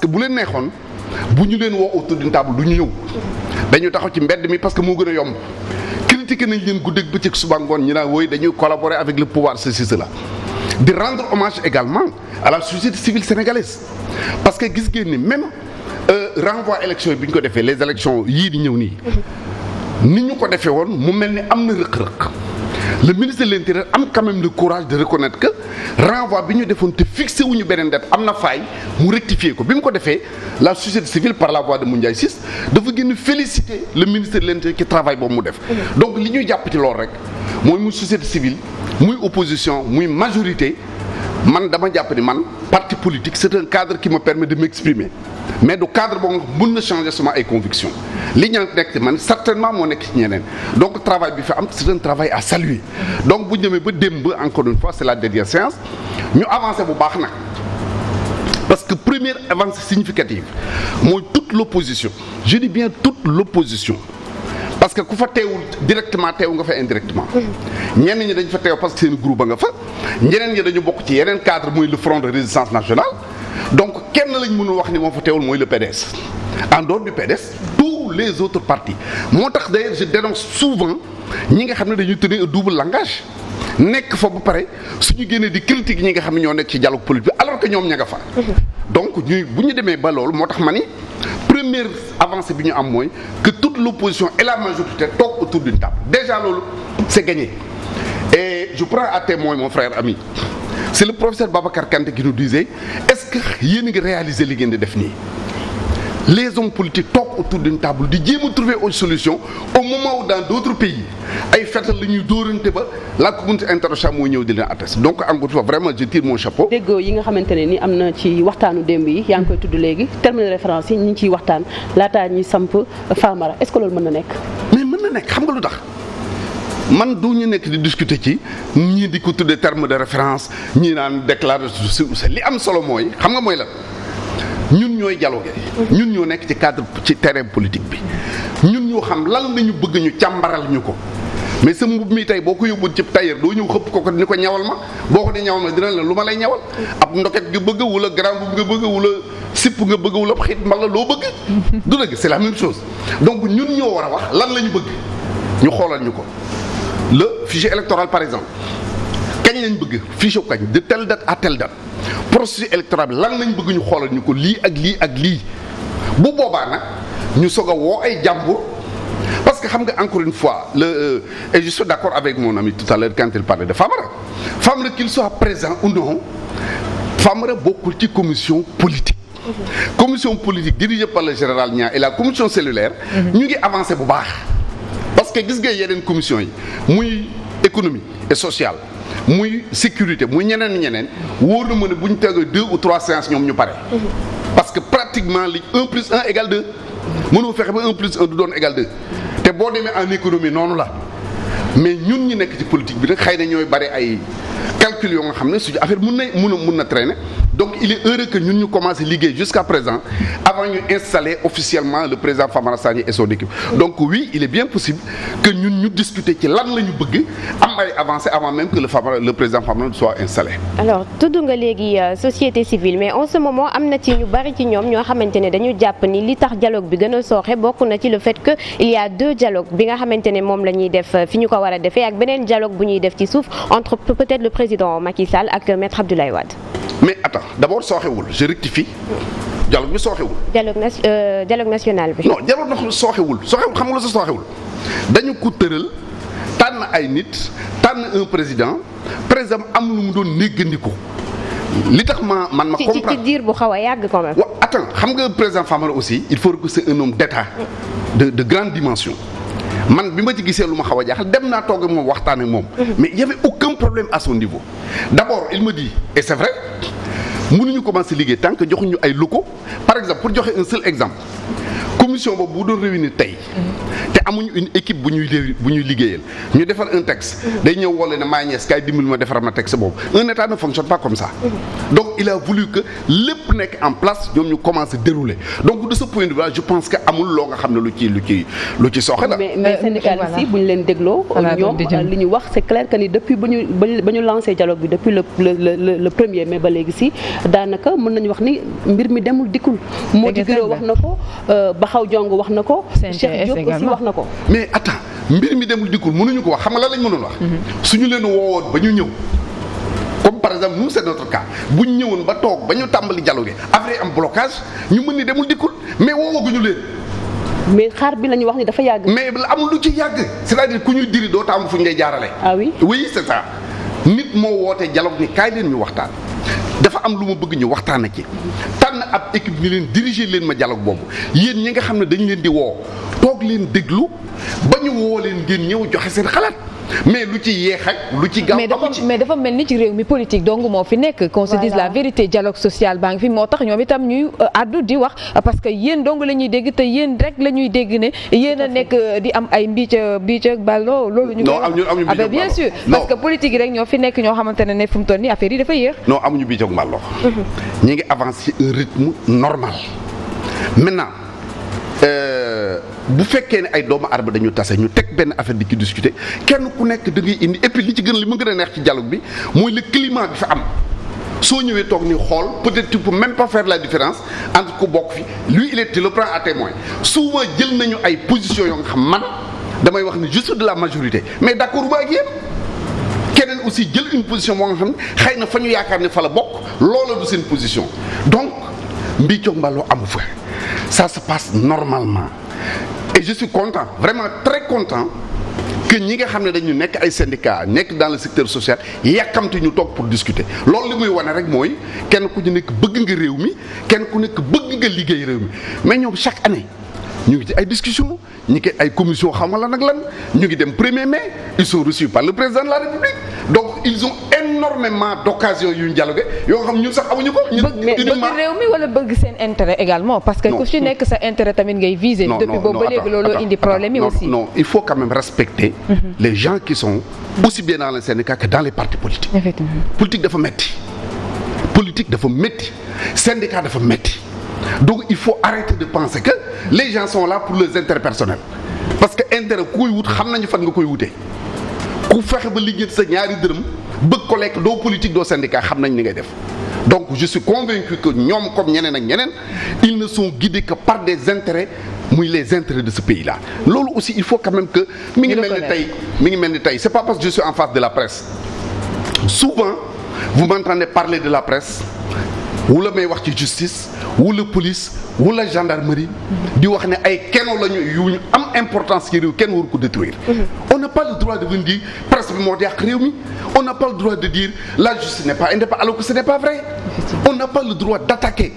que bu leen neexoon bu ñu leen woo autour d'une table du ñu ñëw dañu taxaw ci mbedd mi parce que moo gën a yomb critiqué nañ leen guddeeg bëccëg suba ngoon ñu naan wooy dañuy collaborer avec le pouvoir ceci cela di rendre hommage également à la société civile sénégalaise parce que gis ngeen ni même renvoi élection yi bi ñu ko defee les élections yii di ñëw nii ni ñu ko defee woon mu mel ni am na rëq-rëq le ministre de l'Intérieur am quand même le courage de reconnaître que renvoi bi ñu defoon te fixé wuñu beneen date am na faille mu rectifier ko bi mu ko defee la société civile par la voix de Moundiaye Ciss dafa gën féliciter le ministre de l'Intérieur ci travail boobu mu def donc li ñuy jàpp ci loolu rek mooy muy société civile muy opposition muy majorité man dama jàpp ni man parti politique c'est un cadre qui me permet de m'exprimer mais du cadre boo nga mën na changer sama ay convictions li ñu nekk ci man certainement moo nekk ci ñeneen donc travail bi fi am c'est un travail à saluer donc bu ñu demee ba démb encore une fois c'est la dernière séance ñu avancé bu baax nag parce que première avancée significative mooy toute l'opposition je dis bien toute l'opposition parce que ku fa teewul directement teew nga fa indirectement ñenn ñi dañ fa teew parce que seen groupe ba nga fa ñeneen ñi dañu bokk ci yeneen cadre muy le front de résistance nationale donc kenn lañ mënul wax ni moo fa teewul mooy le PDS en dehors du PDS tous les autres partis moo tax d'ailleurs je dénonce souvent ñi nga xam ne dañuy tenir un double langage nekk fa ba pare suñu génnee di critique ñi nga xam ne ñoo nekk ci dialogue politique bi alors que ñoom ña nga fa donc ñuy bu ñu demee ba loolu moo tax ma ni première avancée bi ñu am mooy que toute l'opposition et la majorité toog autour d'une table déjà loolu c'est gagné et je prends à témoin mon frère ami c'est le professeur Babacar Kanté qui nous disait est-ce que yéen a ngi réaliser li ngeen di def nii les hommes politiques toog autour d'une table di jéem a trouver une solution au moment où dans d'autres pays ay fetal la ñuy dóorante ba la communauté internationale mooy ñëw di leen attester donc encore une fois vraiment je tire mon chapeau. déggoo yi nga xamante ne ni am na ci waxtaanu démb yi yaa ngi koy tudd léegi terme de référence yi ñu ngi ciy waxtaan laataa ñuy samp Famara est-ce que loolu mën na nekk. mais mën na nekk xam nga lu tax man du ñu nekk di discuter ci ñii di ko tuddee terme de référence ñii naan déclaration li am solo mooy xam nga mooy la. ñun ñooy dialoguer ñun ñoo nekk ci cadre ci terrain politique bi ñun ñoo xam lan lañu bëgg ñu càmbaral ñu ko mais sa mbubb mi tey boo ko yóbbuwoon ci tailleur doo ñëw xëpp ko ni ko ñawal ma boo ko di ñawal ma dina la lu ma lay ñawal ab ndoket nga bëgg wala grand boubou nga bëgg wala sipp nga bëgg wala xit mbala loo bëgg du dëgg c'est la même chose donc ñun ñoo war a wax lan la ñu bëgg ñu xoolal ñu ko le fichier électoral par exemple kañ lañ bëgg fichier kañ de telle date à telle date processus électoral bi lan lañ bëgg ñu xoolal ñu ko lii ak lii ak lii bu boobaa nag ñu soog a woo ay jàmbur parce que xam nga encore une fois et je suis d'accord avec mon ami tout à l'heure quand il parlait de Famara qu'il soit présent ou non Famara bokkul ci commission politique commission politique dirigée par le général Niang et la commission cellulaire ñu ngi avancé bu baax parce que gis nga yeneen commission yi muy économie et sociale muy sécurité muy ñeneen wóor na ma ne bu ñu tegee 2 ou 3 séances ñoom ñu pare parce que pratiquement li 1 plus 1 égale 2 mënoo fexe ba 1 plus 1 du doon égale 2 te boo demee en économie noonu la mais ñun ñi nekk ci politique bi nag xëy na ñooy bari ay calcul yoo nga xam ne suñu affaire mun na traîner donc il est heureux que ñun ñu commencé liggéey jusqu'à présent avant ñu installer officiellement le président Famara Sagné et son équipe donc oui il est bien possible que ñun ñu discuter ci lan la ñu bëgg am ay avancées avant même que le président Famara soit installé. alors tudd nga léegi société civile mais en ce moment am na ci ñu bari ci ñoom ñoo xamante ne dañu jàpp ni li tax dialogue bi gën a sooxe bokk na ci le fait que il y a 2 dialogues bi nga xamante ne moom la ñuy def fi ñu ko war a defee ak beneen dialogue bu ñuy def ci suuf entre peut-être le président Macky Sall ak maître Abdoulaye Wade. mais attends d'abord sooxewul je rectifie dialogue bi sooxewul. dialogue national bi. non dialogue sooxewul xam nga lu sa sooxewul dañu ko tëral tànn ay nit tànn un président am lu mu doon néggandiku li tax man ma comprendre ci diir bu xaw a yàgg quand même. waaw attends xam nga président Famara aussi il faut que c'est un homme d'État de grande dimension. man bi ma ci gisee lu ma xaw a jaaxal dem naa toog ak moom waxtaan ak moom. mais il y avait aucun problème à son niveau. d'abord il me dit et c'est vrai mënuñu commencer liggéey tant que joxuñu ay locaux par exemple pour joxe un seul exemple commission boobu bu doon réunir tey te amuñu une équipe bu ñuy liggéeyal ñu defar un texte day ñëw woole ne maa ñees kaay dimbali ma defar ma texte boobu un état ne fonctionne pas comme ça donc il a voulu que lépp nekk en place ñoom ñu commencé dérouler donc de ce point de vue là je pense que amul loo nga xam ne lu ci soxe la. mais syndicalistes yi bu ñu leen dégloo ñoom li ñu wax c'est clair que ni depuis ba ñu lancé dialogue bi depuis le 1er mai ba léegi si daanaka mën nañu wax ni mbir mi demul dikkul moo di gëroo wax na ko Baxaw Jong wax na ko Cheikh Diop aussi wax na ko mais attends mbir mi demul dikkul mënuñu ko wax xam nga lan lañ mënoon wax suñu leen woowoon ba ñu ñëw comme par exemple nous c'est notre cas bu ñu ñëwoon ba toog ba ñu tàmbali dialogue après am blocage ñu mën ni demul dikkul mais woowaguñu leen mais xaar bi la ñu wax ni dafa yàgg mais amul lu ci yàgg c'est-à-dire ku ñuy diri doo taamu fu ñu lay jaarale ah oui oui c'est ça nit moo woote dialogue ni kaay leen ñu waxtaan dafa am lu ma bëgg ñu waxtaan ci tànn ab équipe ñu leen diriger leen ma dialogue boobu yéen ñi nga xam ne dañ leen di woo toog leen déglu ba ñu woo leen ngeen ñëw joxe seen xalaat mais lu ci yeex ak lu ci gaaw amu ci mais dafa mel ni ci réew mi politique donc moo fi nekk qu'on se dise la vérité dialogue social baa ngi fi moo tax ñoom itam ñuy addu di wax parce que yéen dong la ñuy dégg te yéen rek la ñuy dégg ne yéen a nekk di am ay mbiic ak ballon loolu ñu koy bien sûr parce que politique yi rek ñoo fi nekk ñoo xamante ne fu mu toll nii affaire yi dafa yéex non amuñu mbiic ak ballon ñi ngi avancer un rythme normal maintenant bu fekkee ne ay doomu aadama dañu tase ñu teg benn affaire di ci discuter kenn ku nekk da ngay indi et puis li ma gën a neex ci dialogue bi mooy le climat bi fa am soo ñëwee toog ni xool peut-être tu peux même pas faire la différence entre ku bokk fi lui il le prend à témoin souvent jël nañu ay positions yoo nga xam man damay wax ni juste de la majorité mais d'accord ba ak yéen keneen aussi jël une position moo nga xam ne xëy na fa ñu yaakaar ne fa la bokk loola du seen position donc mbiicoog mbaloo amu fa ça se passe normalement et je suis content vraiment très content que ñi nga xam ne dañu nekk ay syndicats nekk dans le secteur social yàkkamte ñu toog pour discuter loolu li muy wane rek mooy kenn ku ci nekk bëgg nga réew mi kenn ku nekk bëgg nga liggéey réew mi mais ñoom chaque année ñu ngi ci ay discussions ñu ngi ay commission xamal lan ak lan ñu ngi dem 1er mai ils sont reçus par le président de la République donc ils ont énormément d'occasions yu ñu dialogué yoo xam ñun sax amuñu ko. bëgg réew mi wala bëgg seen intérêt également parce que ku ci nekk sa intérêt tamit ngay viser. depuis boobu ba léegi looloo indi problème yi aussi. non il faut quand même respecter les gens qui sont aussi bien dans les syndicats que dans les partis politiques. Effectivement. politique dafa métti syndicat dafa métti. Donc il faut arrêter de penser que les gens sont là pour leurs intérêts personnels parce que intérêt ku koy wut xam nañu fan nga koy wutee ku fexe ba liggéey sa ñaari dërëm bëgg ko lekk doo politique doo syndicat xam nañ ni ngay def donc je suis convaincu que ñoom comme ñeneen ak ñeneen ils ne sont guidés que par des intérêts muy les intérêts de ce pays là loolu aussi il faut quand même que mi ngi mel ni tey c'est pas parce que je suis en face de la presse souvent vous m'entendez parler de la presse wula may wax ci justice wula police wula gendarmerie di wax ne ay keno lañu yu ñu am importance ci réew kenn waru ko détruire on n'a pas le droit de venir dire presse bi moo yàq réew mi on n'a pas le droit de dire la justice n'est pas indépendante alors que ce n'est pas vrai on n'a pas le droit d'attaquer